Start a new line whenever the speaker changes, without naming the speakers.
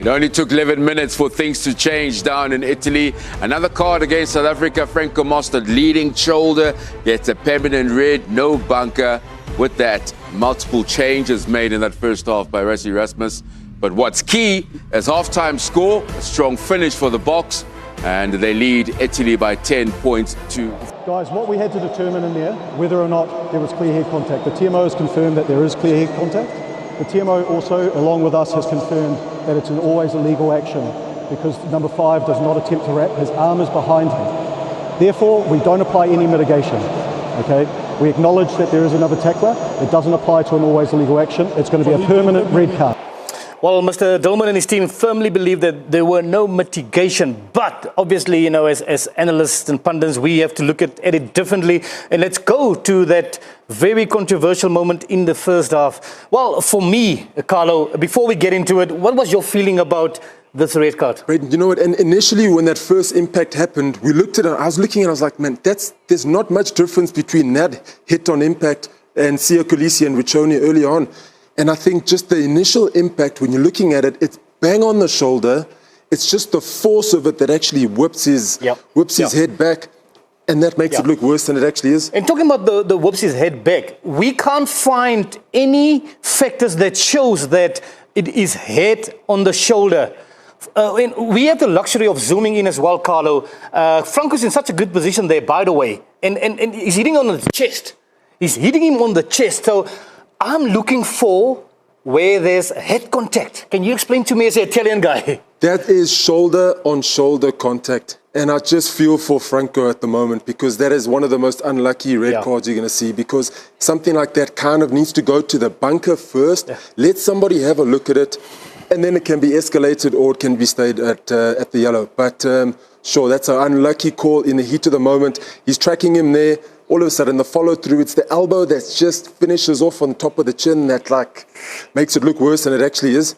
It only took 11 minutes for things to change down in Italy. Another card against South Africa. Franco Mostert, leading shoulder, gets a permanent red, no bunker. With that, multiple changes made in that first half by Rassie Erasmus. But what's key is halftime score, a strong finish for the Boks, and they lead Italy by 10 points to...
Guys, what we had to determine in there, whether or not there was clear head contact. The TMO has confirmed that there is clear head contact. The TMO also, along with us, has confirmed that it's an always illegal action because number 5 does not attempt to wrap. His arm is behind him. Therefore, we don't apply any mitigation. Okay? We acknowledge that there is another tackler. It doesn't apply to an always illegal action. It's going to be a permanent red card.
Well, Mr. Dillman and his team firmly believe that there were no mitigation. But obviously, you know, as analysts and pundits, we have to look at it differently. And let's go to that very controversial moment in the first half. Well, for me, Carlo, before we get into it, what was your feeling about this red card?
You know what, and initially when that first impact happened, we looked at it, I was looking at it, I was like, man, there's not much difference between that hit on impact and Siya Kolisi and Richoni early on. And I think just the initial impact, when you're looking at it, it's bang on the shoulder. It's just the force of it that actually whips his head back. And that makes it look worse than it actually is.
And talking about the whips his head back, we can't find any factors that shows that it is head on the shoulder. We have the luxury of zooming in as well, Carlo. Franco's in such a good position there, by the way. And he's hitting on the chest. He's hitting him on the chest. So I'm looking for where there's head contact. Can you explain to me as an Italian guy?
That is shoulder-on-shoulder contact. And I just feel for Franco at the moment because that is one of the most unlucky red cards you're going to see because something like that kind of needs to go to the bunker first. Let somebody have a look at it and then it can be escalated or it can be stayed at the yellow. But sure, that's an unlucky call in the heat of the moment. He's tracking him there. All of a sudden, the follow-through, it's the elbow that just finishes off on top of the chin that, like, makes it look worse than it actually is.